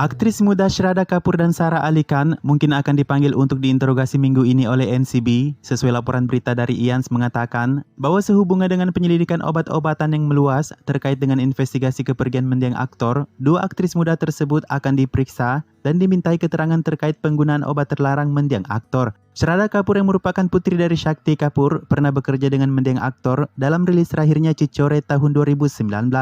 Aktris muda Shraddha Kapoor dan Sara Ali Khan mungkin akan dipanggil untuk diinterogasi minggu ini oleh NCB. Sesuai laporan berita dari IANS mengatakan bahwa sehubungan dengan penyelidikan obat-obatan yang meluas terkait dengan investigasi kepergian mendiang aktor, dua aktris muda tersebut akan diperiksa dan dimintai keterangan terkait penggunaan obat terlarang mendiang aktor. Shraddha Kapoor yang merupakan putri dari Shakti Kapoor pernah bekerja dengan mendiang aktor dalam rilis terakhirnya Chichore tahun 2019.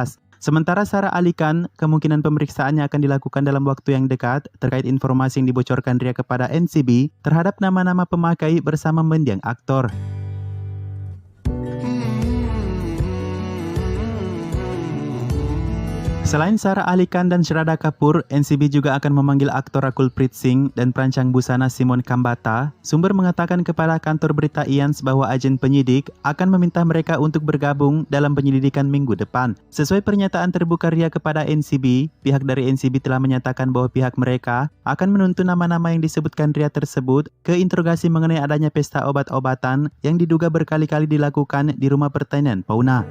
Sementara Sara Ali Khan, kemungkinan pemeriksaannya akan dilakukan dalam waktu yang dekat terkait informasi yang dibocorkan Ria kepada NCB terhadap nama-nama pemakai bersama mendiang aktor. Selain Sara Ali Khan dan Shraddha Kapoor, NCB juga akan memanggil aktor Rakulpreet Singh dan perancang busana Simon Kambata. Sumber mengatakan kepada kantor berita IANS bahwa agen penyidik akan meminta mereka untuk bergabung dalam penyelidikan minggu depan. Sesuai pernyataan terbuka Ria kepada NCB, pihak dari NCB telah menyatakan bahwa pihak mereka akan menuntun nama-nama yang disebutkan Ria tersebut ke interogasi mengenai adanya pesta obat-obatan yang diduga berkali-kali dilakukan di Rumah Pertanian Pauna.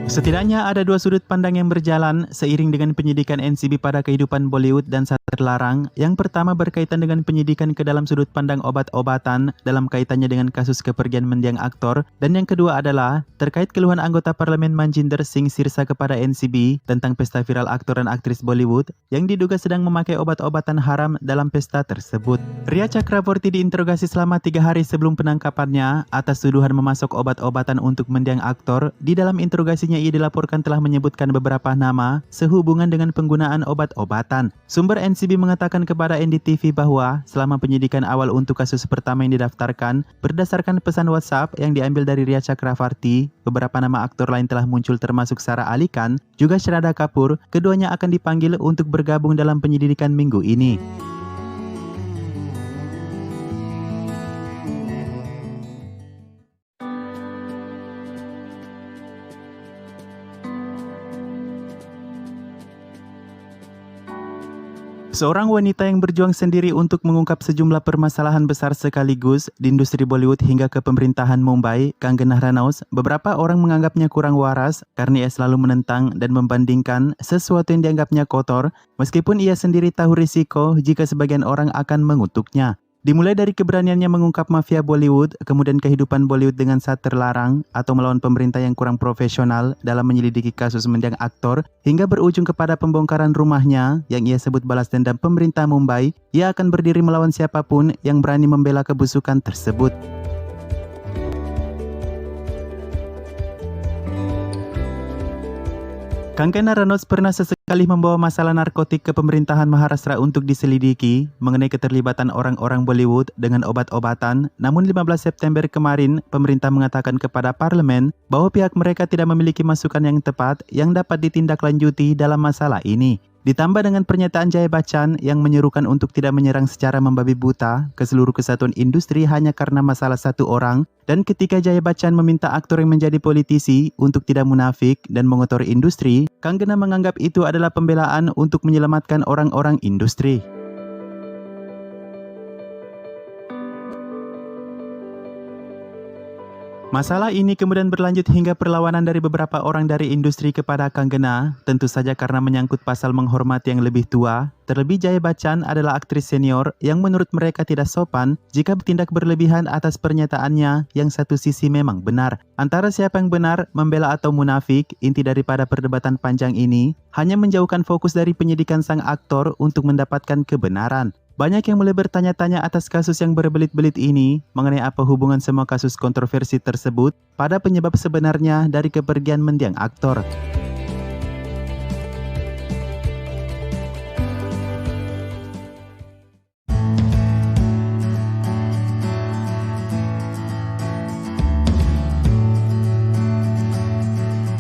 Setidaknya ada dua sudut pandang yang berjalan seiring dengan penyidikan NCB pada kehidupan Bollywood dan saat terlarang. Yang pertama berkaitan dengan penyidikan ke dalam sudut pandang obat-obatan dalam kaitannya dengan kasus kepergian mendiang aktor, dan yang kedua adalah terkait keluhan anggota parlemen Manjinder Singh Sirsa kepada NCB tentang pesta viral aktor dan aktris Bollywood yang diduga sedang memakai obat-obatan haram dalam pesta tersebut. Ria Chakravorty diinterogasi selama 3 hari sebelum penangkapannya atas tuduhan memasok obat-obatan untuk mendiang aktor. Di dalam interogasinya ia dilaporkan telah menyebutkan beberapa nama sehubungan dengan penggunaan obat-obatan. Sumber NCB mengatakan kepada NDTV bahwa selama penyidikan awal untuk kasus pertama yang didaftarkan, berdasarkan pesan WhatsApp yang diambil dari Ria Chakravorty, beberapa nama aktor lain telah muncul termasuk Sara Ali Khan, juga Shraddha Kapoor. Keduanya akan dipanggil untuk bergabung dalam penyelidikan minggu ini. Seorang wanita yang berjuang sendiri untuk mengungkap sejumlah permasalahan besar sekaligus di industri Bollywood hingga ke pemerintahan Mumbai, Kangana Ranaut, beberapa orang menganggapnya kurang waras karena ia selalu menentang dan membandingkan sesuatu yang dianggapnya kotor, meskipun ia sendiri tahu risiko jika sebagian orang akan mengutuknya. Dimulai dari keberaniannya mengungkap mafia Bollywood, kemudian kehidupan Bollywood dengan saat terlarang atau melawan pemerintah yang kurang profesional dalam menyelidiki kasus mendiang aktor, hingga berujung kepada pembongkaran rumahnya yang ia sebut balas dendam pemerintah Mumbai. Ia akan berdiri melawan siapapun yang berani membela kebusukan tersebut. Kangana Ranaut pernah sesekali membawa masalah narkotik ke pemerintahan Maharashtra untuk diselidiki mengenai keterlibatan orang-orang Bollywood dengan obat-obatan. Namun 15 September kemarin, pemerintah mengatakan kepada parlemen bahwa pihak mereka tidak memiliki masukan yang tepat yang dapat ditindaklanjuti dalam masalah ini. Ditambah dengan pernyataan Jaya Bachchan yang menyerukan untuk tidak menyerang secara membabi buta ke seluruh kesatuan industri hanya karena masalah satu orang, dan ketika Jaya Bachchan meminta aktor yang menjadi politisi untuk tidak munafik dan mengotori industri, Kangana menganggap itu adalah pembelaan untuk menyelamatkan orang-orang industri. Masalah ini kemudian berlanjut hingga perlawanan dari beberapa orang dari industri kepada Kangana, tentu saja karena menyangkut pasal menghormati yang lebih tua. Terlebih Jaya Bachchan adalah aktris senior yang menurut mereka tidak sopan jika bertindak berlebihan atas pernyataannya yang satu sisi memang benar. Antara siapa yang benar, membela atau munafik, inti daripada perdebatan panjang ini hanya menjauhkan fokus dari penyidikan sang aktor untuk mendapatkan kebenaran. Banyak yang mulai bertanya-tanya atas kasus yang berbelit-belit ini mengenai apa hubungan semua kasus kontroversi tersebut pada penyebab sebenarnya dari kepergian mendiang aktor.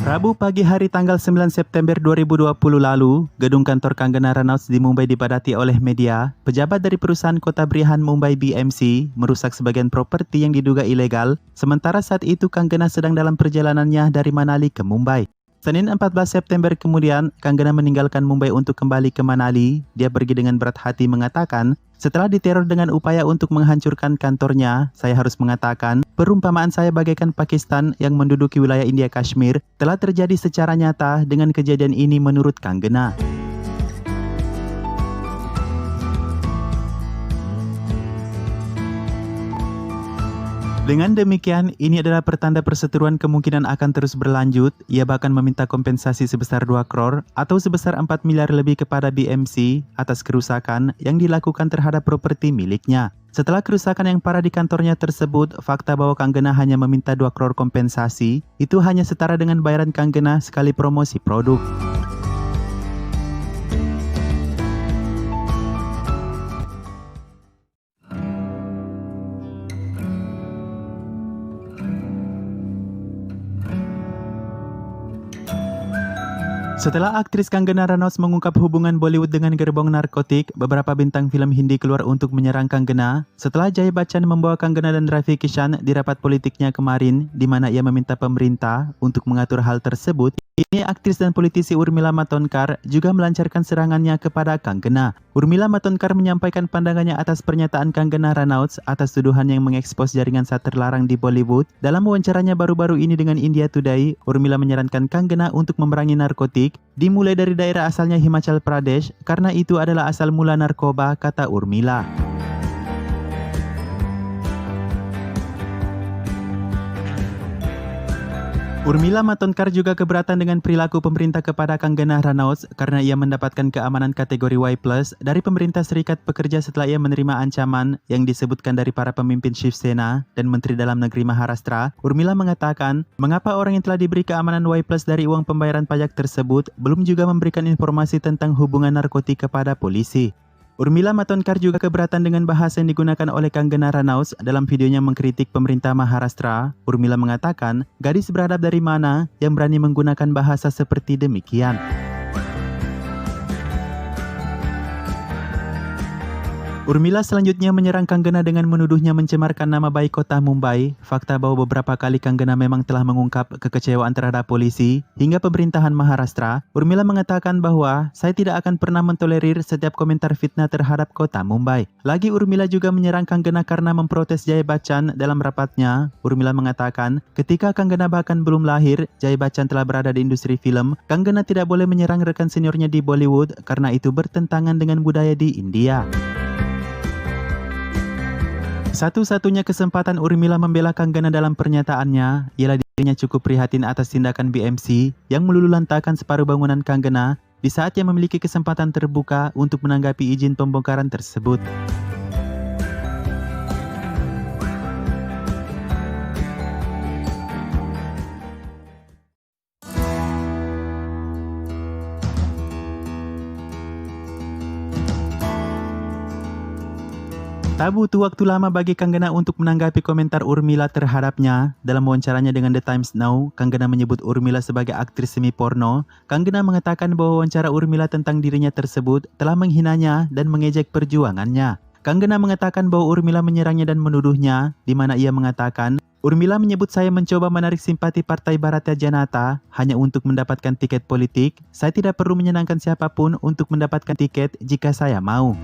Rabu pagi hari tanggal 9 September 2020 lalu, gedung kantor Kangana Ranaut di Mumbai dipadati oleh media. Pejabat dari perusahaan Kota Brihan Mumbai BMC merusak sebagian properti yang diduga ilegal, sementara saat itu Kangana sedang dalam perjalanannya dari Manali ke Mumbai. Senin 14 September kemudian, Kangana meninggalkan Mumbai untuk kembali ke Manali. Dia pergi dengan berat hati mengatakan, Setelah diteror dengan upaya untuk menghancurkan kantornya, saya harus mengatakan, perumpamaan saya bagaikan Pakistan yang menduduki wilayah India Kashmir telah terjadi secara nyata dengan kejadian ini menurut Kanggana. Dengan demikian, ini adalah pertanda perseteruan kemungkinan akan terus berlanjut. Ia bahkan meminta kompensasi sebesar 2 crore atau sebesar 4 miliar lebih kepada BMC atas kerusakan yang dilakukan terhadap properti miliknya. Setelah kerusakan yang parah di kantornya tersebut, fakta bahwa Kanggana hanya meminta 2 crore kompensasi, itu hanya setara dengan bayaran Kanggana sekali promosi produk. Setelah aktris Kanggana Ranaut mengungkap hubungan Bollywood dengan gerbong narkotik, beberapa bintang film Hindi keluar untuk menyerang Kanggana. Setelah Jay Bachchan membawa Kanggana dan Ravi Kishan di rapat politiknya kemarin, di mana ia meminta pemerintah untuk mengatur hal tersebut, ini aktris dan politisi Urmila Matondkar juga melancarkan serangannya kepada Kanggana. Urmila Matondkar menyampaikan pandangannya atas pernyataan Kanggana Ranaut atas tuduhan yang mengekspos jaringan saat terlarang di Bollywood. Dalam wawancaranya baru-baru ini dengan India Today, Urmila menyarankan Kanggana untuk memerangi narkotik, dimulai dari daerah asalnya Himachal Pradesh, karena itu adalah asal mula narkoba, kata Urmila. Urmila Matondkar juga keberatan dengan perilaku pemerintah kepada Kanggana Ranaut karena ia mendapatkan keamanan kategori Y+ dari pemerintah Serikat Pekerja setelah ia menerima ancaman yang disebutkan dari para pemimpin Shiv Sena dan Menteri Dalam Negeri Maharashtra. Urmila mengatakan, mengapa orang yang telah diberi keamanan Y+ dari uang pembayaran pajak tersebut belum juga memberikan informasi tentang hubungan narkotik kepada polisi. Urmila Matondkar juga keberatan dengan bahasa yang digunakan oleh Kanggana Ranaut dalam videonya mengkritik pemerintah Maharashtra. Urmila mengatakan, gadis beradab dari mana yang berani menggunakan bahasa seperti demikian. Urmila selanjutnya menyerang Kanggana dengan menuduhnya mencemarkan nama baik kota Mumbai. Fakta bahwa beberapa kali Kanggana memang telah mengungkap kekecewaan terhadap polisi hingga pemerintahan Maharashtra. Urmila mengatakan bahwa saya tidak akan pernah mentolerir setiap komentar fitnah terhadap kota Mumbai. Lagi Urmila juga menyerang Kanggana karena memprotes Jay Bachchan dalam rapatnya. Urmila mengatakan, ketika Kanggana bahkan belum lahir, Jay Bachchan telah berada di industri film. Kanggana tidak boleh menyerang rekan seniornya di Bollywood karena itu bertentangan dengan budaya di India. Satu-satunya kesempatan Urmila membela Kanggana dalam pernyataannya ialah dirinya cukup prihatin atas tindakan BMC yang meluluhlantakkan separuh bangunan Kanggana di saat ia memiliki kesempatan terbuka untuk menanggapi izin pembongkaran tersebut. Tak butuh waktu lama bagi Kanggana untuk menanggapi komentar Urmila terhadapnya. Dalam wawancaranya dengan The Times Now, Kanggana menyebut Urmila sebagai aktris semi porno. Kanggana mengatakan bahwa wawancara Urmila tentang dirinya tersebut telah menghinanya dan mengejek perjuangannya. Kanggana mengatakan bahwa Urmila menyerangnya dan menuduhnya, di mana ia mengatakan, Urmila menyebut saya mencoba menarik simpati Partai Bharatiya Janata hanya untuk mendapatkan tiket politik. Saya tidak perlu menyenangkan siapapun untuk mendapatkan tiket jika saya mau.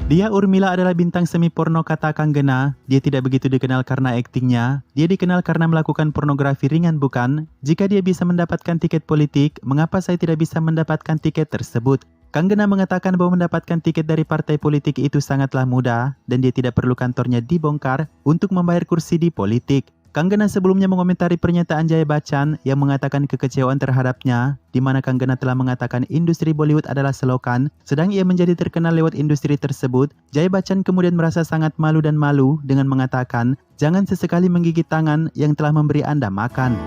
Dia Urmila adalah bintang semi porno, kata Kanggana. Dia tidak begitu dikenal karena aktingnya. Dia dikenal karena melakukan pornografi ringan, bukan? Jika dia bisa mendapatkan tiket politik, mengapa saya tidak bisa mendapatkan tiket tersebut? Kanggana mengatakan bahwa mendapatkan tiket dari partai politik itu sangatlah mudah dan dia tidak perlu kantornya dibongkar untuk membayar kursi di politik. Kanggana sebelumnya mengomentari pernyataan Jay Bachchan yang mengatakan kekecewaan terhadapnya, di mana Kanggana telah mengatakan industri Bollywood adalah selokan, sedang ia menjadi terkenal lewat industri tersebut. Jay Bachchan kemudian merasa sangat malu dan malu dengan mengatakan, jangan sesekali menggigit tangan yang telah memberi Anda makan.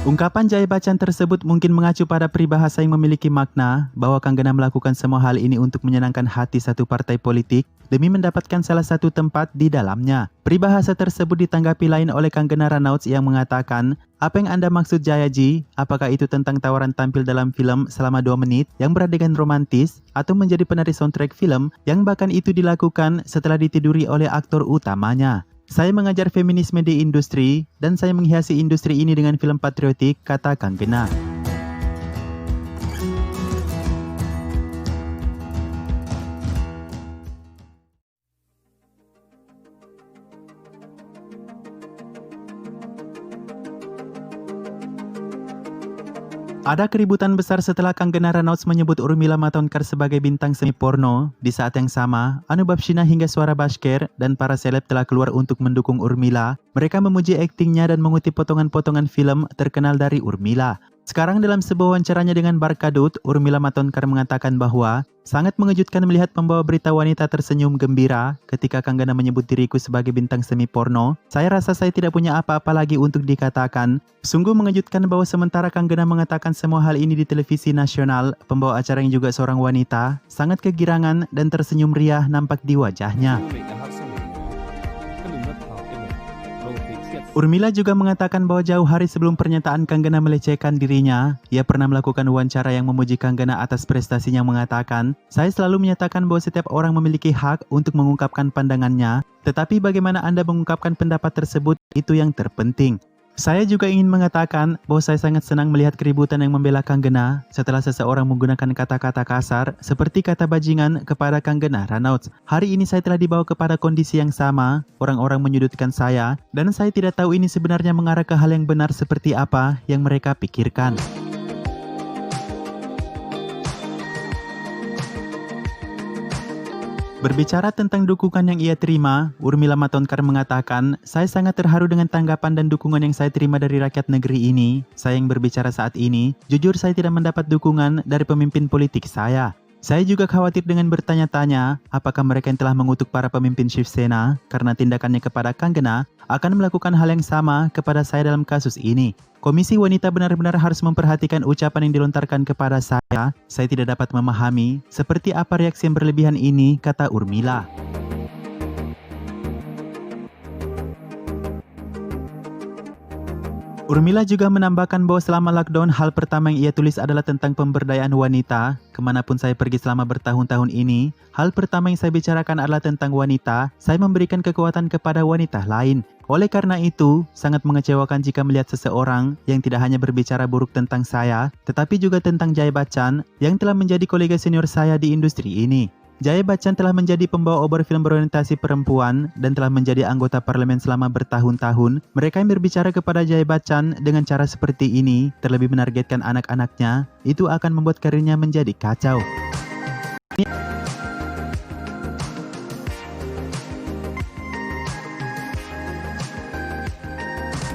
Ungkapan Jay Bachchan tersebut mungkin mengacu pada peribahasa yang memiliki makna bahwa Kanggana melakukan semua hal ini untuk menyenangkan hati satu partai politik demi mendapatkan salah satu tempat di dalamnya. Peribahasa tersebut ditanggapi lain oleh Kanggana Ranaut yang mengatakan, apa yang Anda maksud Jayaji? Apakah itu tentang tawaran tampil dalam film selama 2 menit yang beradegan romantis atau menjadi penari soundtrack film yang bahkan itu dilakukan setelah ditiduri oleh aktor utamanya? Saya mengajar feminisme di industri, dan saya menghiasi industri ini dengan film patriotik, kata Kanggena. Ada keributan besar setelah Kanggena Ranout menyebut Urmila Matondkar sebagai bintang semi porno. Di saat yang sama, Anu Babshina hingga Suara Bashker dan para seleb telah keluar untuk mendukung Urmila. Mereka memuji aktingnya dan mengutip potongan-potongan film terkenal dari Urmila. Sekarang dalam sebuah wawancaranya dengan Barkadut, Urmila Matondkar mengatakan bahwa sangat mengejutkan melihat pembawa berita wanita tersenyum gembira ketika Kanggena menyebut diriku sebagai bintang semi porno. Saya rasa saya tidak punya apa-apa lagi untuk dikatakan. Sungguh mengejutkan bahwa sementara Kanggena mengatakan semua hal ini di televisi nasional, pembawa acara yang juga seorang wanita, sangat kegirangan dan tersenyum riah nampak di wajahnya. Urmila juga mengatakan bahwa jauh hari sebelum pernyataan Kanggena melecehkan dirinya, ia pernah melakukan wawancara yang memuji Kanggena atas prestasinya mengatakan, "Saya selalu menyatakan bahwa setiap orang memiliki hak untuk mengungkapkan pandangannya, tetapi bagaimana Anda mengungkapkan pendapat tersebut itu yang terpenting." Saya juga ingin mengatakan bahwa saya sangat senang melihat keributan yang membela Kanggena setelah seseorang menggunakan kata-kata kasar seperti kata bajingan kepada Kanggena Ranout. Hari ini saya telah dibawa kepada kondisi yang sama, orang-orang menyudutkan saya, dan saya tidak tahu ini sebenarnya mengarah ke hal yang benar seperti apa yang mereka pikirkan. Berbicara tentang dukungan yang ia terima, Urmila Matondkar mengatakan, "Saya sangat terharu dengan tanggapan dan dukungan yang saya terima dari rakyat negeri ini. Saya yang berbicara saat ini, jujur saya tidak mendapat dukungan dari pemimpin politik saya. Saya juga khawatir dengan bertanya-tanya, apakah mereka yang telah mengutuk para pemimpin Shiv Sena karena tindakannya kepada Kanggena akan melakukan hal yang sama kepada saya dalam kasus ini. Komisi Wanita benar-benar harus memperhatikan ucapan yang dilontarkan kepada saya. Saya tidak dapat memahami seperti apa reaksi yang berlebihan ini," kata Urmila. Urmila juga menambahkan bahwa selama lockdown hal pertama yang ia tulis adalah tentang pemberdayaan wanita. Kemanapun saya pergi selama bertahun-tahun ini, hal pertama yang saya bicarakan adalah tentang wanita. Saya memberikan kekuatan kepada wanita lain. Oleh karena itu, sangat mengecewakan jika melihat seseorang yang tidak hanya berbicara buruk tentang saya, tetapi juga tentang Jaya Bachchan yang telah menjadi kolega senior saya di industri ini. Jaya Bachchan telah menjadi pembawa obor film berorientasi perempuan dan telah menjadi anggota parlemen selama bertahun-tahun. Mereka yang berbicara kepada Jaya Bachchan dengan cara seperti ini, terlebih menargetkan anak-anaknya, itu akan membuat karirnya menjadi kacau.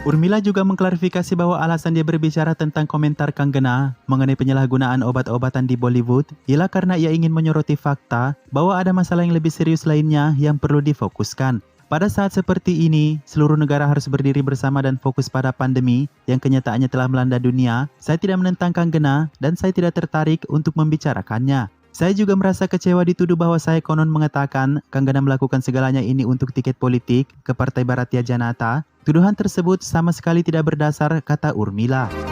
Urmila juga mengklarifikasi bahwa alasan dia berbicara tentang komentar Kanggena mengenai penyalahgunaan obat-obatan di Bollywood ialah karena ia ingin menyoroti fakta bahwa ada masalah yang lebih serius lainnya yang perlu difokuskan. Pada saat seperti ini, seluruh negara harus berdiri bersama dan fokus pada pandemi yang kenyataannya telah melanda dunia. Saya tidak menentang Kanggena dan saya tidak tertarik untuk membicarakannya. Saya juga merasa kecewa dituduh bahwa saya konon mengatakan Kanggena melakukan segalanya ini untuk tiket politik ke Partai Bharatiya Janata. Tuduhan tersebut sama sekali tidak berdasar, kata Urmila.